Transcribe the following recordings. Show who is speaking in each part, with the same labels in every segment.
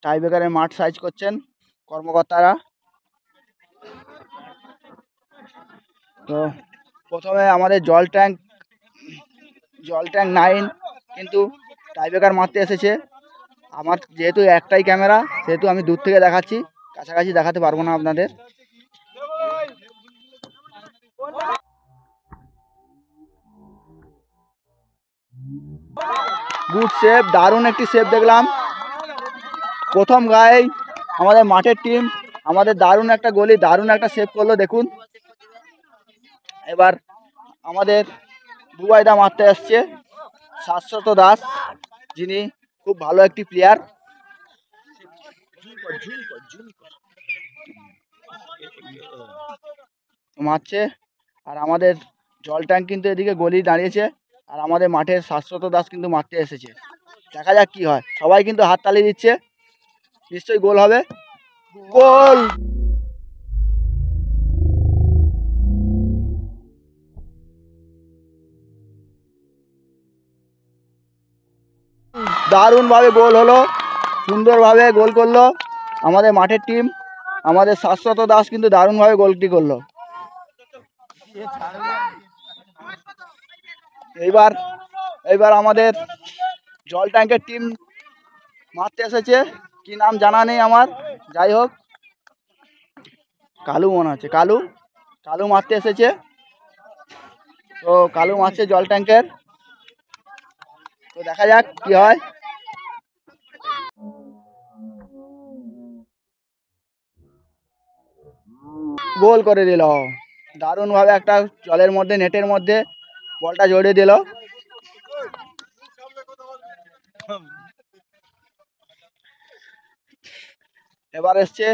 Speaker 1: টাইব্রেকারের মাঠ সাইজ করছেন কর্মকর্তারা। তো প্রথমে আমাদের জল ট্যাঙ্ক 9 কিন্তু টাইব্রেকার মারতে এসেছে। আমার যেহেতু একটাই ক্যামেরা সেহেতু আমি দূর থেকে দেখাচ্ছি, কাছাকাছি দেখাতে পারবো না আপনাদের। গুড সেভ, দারুণ একটি সেভ দেখলাম প্রথম গায়েই আমাদের মাঠের টিম। আমাদের দারুণ একটা গোলি, দারুণ একটা সেভ করলো দেখুন। এবার আমাদের বুবাইদা মারতে আসছে শাশ্বত দাস, যিনি খুব ভালো একটি প্লেয়ার। মারছে আর আমাদের জল ট্যাঙ্ক কিন্তু এদিকে গলি দাঁড়িয়েছে আর আমাদের মাঠের শাশ্বত দাস কিন্তু মারতে এসেছে। দেখা যাক কি হয়, সবাই কিন্তু হাততালি দিচ্ছে, নিশ্চয়ই গোল হবে। গোল! দারুণভাবে গোল হলো, সুন্দরভাবে গোল করলো আমাদের মাঠের টিম। আমাদের শাশ্বত দাস কিন্তু দারুণভাবে গোলটি করলো। এইবার আমাদের জল ট্যাঙ্কের টিম মারতে এসেছে, কি নাম জানা নেই আমার, যাই হোক কালু মনে হচ্ছে, কালু মারতে এসেছে। তো কালু মারছে জল ট্যাঙ্কের, তো দেখা যাক কি হয়। গোল করে দিল, দারুণভাবে একটা জলের মধ্যে নেটের মধ্যে বলটা জড়িয়ে দিল। এবার এসছে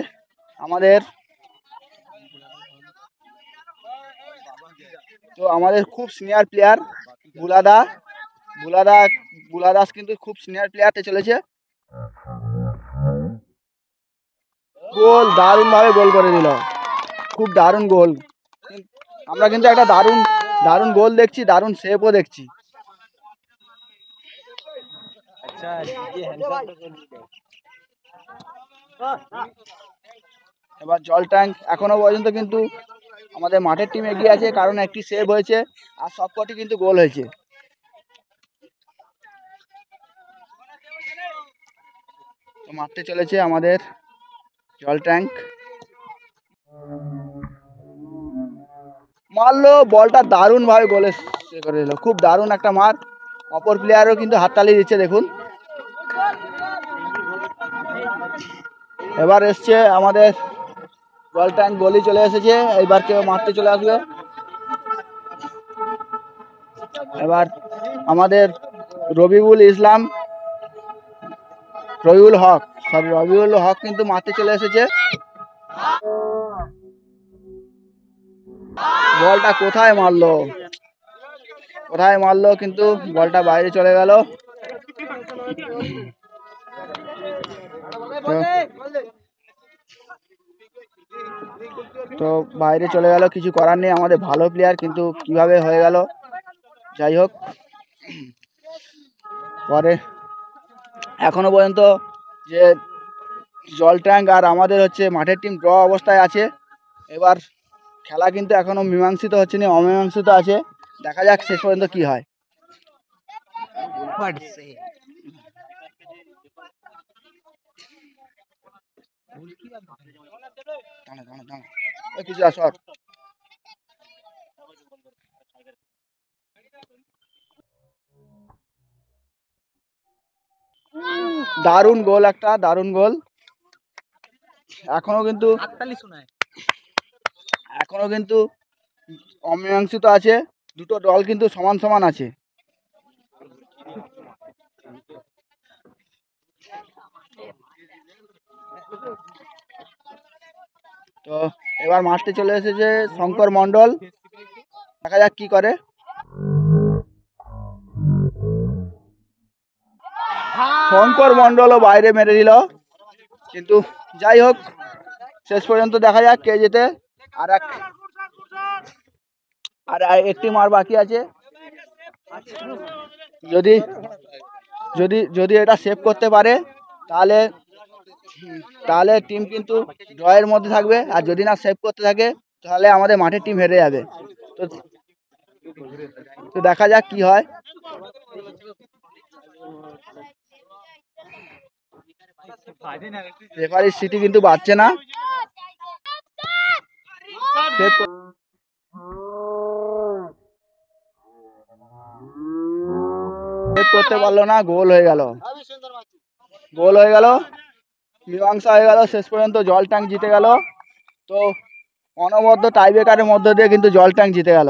Speaker 1: আমাদের, তো আমাদের খুব সিনিয়র প্লেয়ার বুলাদাস কিন্তু খুব সিনিয়র প্লেয়ারতে চলেছে। গোল, দারুণভাবে গোল করে দিল, খুব দারুণ গোল। আমরা কিন্তু একটা দারুণ গোল দেখছি, দারুণ সেভও দেখছি। এবার জল ট্যাঙ্ক এখনো পর্যন্ত কিন্তু আমাদের মাঠের টিম এগিয়ে আছে, কারণ একটি সেভ হয়েছে আর সবকটি কিন্তু গোল হয়েছে। মারতে চলেছে আমাদের জল ট্যাঙ্ক, মারলো বলটা দারুণভাবে গোলে করে দিল, খুব দারুণ একটা মার। অপর প্লেয়ারও কিন্তু হাততালি দিচ্ছে দেখুন। এবার এসছে আমাদের জল ট্যাঙ্ক, গলি চলে এসেছে, এবার কেউ মারতে চলে আসবে। এবার আমাদের রবিউল হক কিন্তু মারতে চলে এসেছে। বলটা কোথায় মারলো কিন্তু বলটা বাইরে চলে গেল। তো বাইরে চলে গেল, কিছু করার নেই, আমাদের ভালো প্লেয়ার কিন্তু কিভাবে হয়ে গেল, যাই হোক। পরে এখনো পর্যন্ত যে জল ট্যাঙ্ক আর আমাদের হচ্ছে মাঠের টিম ড্র অবস্থায় আছে। এবার খেলা কিন্তু এখনো মীমাংসিত হচ্ছে না, অমীমাংসিত আছে, দেখা যাক শেষ পর্যন্ত কি হয়। দারুণ গোল, একটা দারুণ গোল। এখনো কিন্তু অমীমাংসিত আছে, দুটো দল কিন্তু সমান সমান আছে। তো এবার মাঠে চলে এসেছে শঙ্কর মন্ডল, দেখা যাক কি করে। শঙ্কর মন্ডলও বাইরে মেরে দিল, কিন্তু যাই হোক শেষ পর্যন্ত দেখা যাক কে জেতে। আর একটি মার বাকি আছে, যদি এটা সেভ করতে পারে তাহলে তাহলে টিম কিন্তু ড্রয়ের মধ্যে থাকবে, আর যদি না সেভ করতে থাকে তাহলে আমাদের মাঠের টিম হেরে যাবে। তো তো দেখা যাক কি হয়। রেফারির সিটি কিন্তু বাজছে না। সেভ করতে পারলো না, গোল হয়ে গেল। গোল হয়ে গেল, মীমাংসা হয়ে গেল, শেষ পর্যন্ত জল ট্যাঙ্ক জিতে গেল। তো অনবদ্য টাইব্রেকারের মধ্য দিয়ে কিন্তু জল ট্যাঙ্ক জিতে গেল।